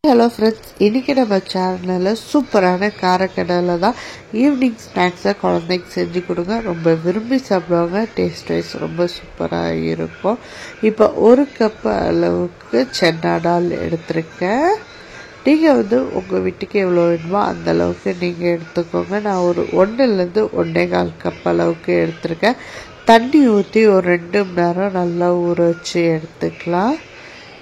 Hello friends, இன்றைக்கி நம்ம சேனலில் சூப்பரான காரக்கடலை தான் ஈவினிங் ஸ்நாக்ஸை குழந்தைக்கு செஞ்சு கொடுங்க. ரொம்ப விரும்பி சாப்பிடுவாங்க. டேஸ்ட் வைஸ் ரொம்ப சூப்பராக இருக்கும். இப்போ 1 கப் அளவுக்கு சென்னா டால் எடுத்துருக்கேன். நீங்கள் உங்கள் வீட்டுக்கு எவ்வளோ வேணுமோ அந்தளவுக்கு நீங்கள் எடுத்துக்கோங்க. நான் ஒரு 1லேருந்து 1.25 கப் அளவுக்கு எடுத்துருக்கேன். தண்ணி ஊற்றி ஒரு 2 மணி நேரம் நல்லா ஊற வச்சு எடுத்துக்கலாம்.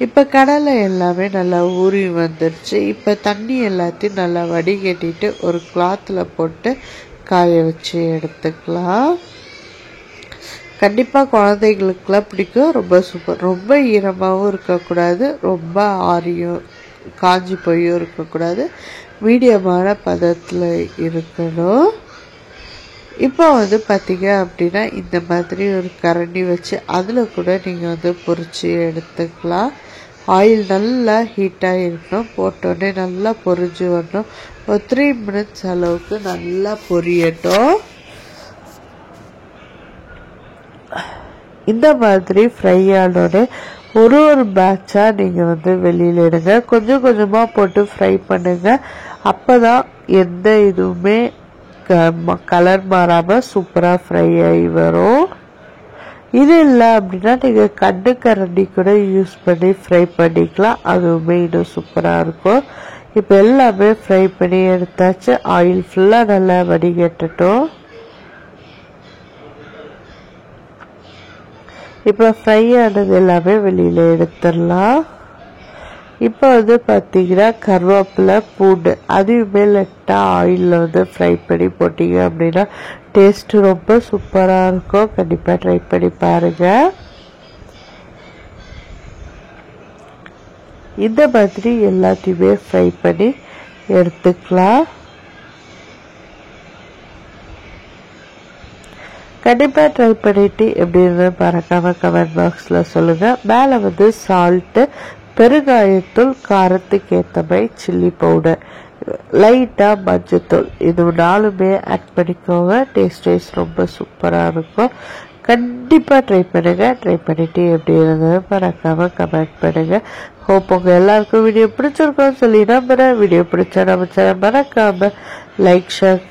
இப்போ கடலை எல்லாமே நல்லா ஊறி வந்துடுச்சு. இப்போ தண்ணி எல்லாத்தையும் நல்லா வடிகட்டிட்டு ஒரு கிளாத்தில் போட்டு காய வச்சு எடுத்துக்கலாம். கண்டிப்பாக குழந்தைகளுக்கெல்லாம் பிடிக்கும். ரொம்ப சூப்பர். ரொம்ப ஈரமாகவும் இருக்கக்கூடாது, ரொம்ப ஆரியும் காஞ்சி போயும் இருக்கக்கூடாது, மீடியமான பதத்தில் இருக்கணும். இப்போ பார்த்திங்க அப்படின்னா இந்த மாதிரி ஒரு கரண்டி வச்சு அதில் கூட நீங்கள் பொரிச்சு எடுத்துக்கலாம். ஆயில் நல்லா ஹீட்டாக இருக்கணும். போட்டோடனே நல்லா பொரிஞ்சு வரணும். ஒரு 3 மினிட்ஸ் அளவுக்கு நல்லா பொரியட்டும். இந்த மாதிரி ஃப்ரை ஆனோடனே ஒரு பேட்சாக நீங்கள் வெளியில் எடுங்க. கொஞ்சம் கொஞ்சமாக போட்டு ஃப்ரை பண்ணுங்கள். அப்போ தான் எந்த இதுவுமே கலர் மாறாமல் சூப்பராக ஃப்ரை ஆகி வரும். இது இல்லை அப்படின்னா நீங்கள் கரண்டி கூட யூஸ் பண்ணி ஃப்ரை பண்ணிக்கலாம். அதுவுமே இன்னும் சூப்பராக இருக்கும். இப்போ எல்லாமே ஃப்ரை பண்ணி எடுத்தாச்சு. ஆயில் ஃபுல்லாக நல்லா வடிகட்டட்டும். இப்போ ஃப்ரை ஆனது எல்லாமே வெளியில் எடுத்துடலாம். இப்போ பார்த்தீங்கன்னா கருவேப்பிலை, பூண்டு அதையுமே லைட்டாக ஆயிலில் ஃப்ரை பண்ணி போட்டிங்க அப்படின்னா டேஸ்ட்டு ரொம்ப சூப்பராக இருக்கும். கண்டிப்பாக ட்ரை பண்ணி பாருங்கள். இந்த மாதிரி எல்லாத்தையுமே ஃப்ரை பண்ணி எடுத்துக்கலாம். கண்டிப்பாக ட்ரை பண்ணிவிட்டு எப்படி இருந்தது மறக்காமல் கமெண்ட் பாக்ஸில் சொல்லுங்கள். மேலே சால்ட்டு, பெருங்காயத்தூள், காரத்துக்கு ஏற்ற மாதிரி சில்லி பவுடர், லைட்டாக மஞ்சத்தூள், இது 4மே ஆட் பண்ணிக்கோங்க. டேஸ்ட் வைஸ் ரொம்ப சூப்பராக இருக்கும். கண்டிப்பாக ட்ரை பண்ணுங்கள். ட்ரை பண்ணிவிட்டு எப்படி இருந்தது மறக்காமல் கமெண்ட் பண்ணுங்கள். ஹோப் உங்கள் எல்லாருக்கும் வீடியோ பிடிச்சிருக்கோன்னு சொல்லி நம்புகிறேன். வீடியோ பிடிச்சா நம்ம சேனல் மறக்காமல் லைக், ஷேர்,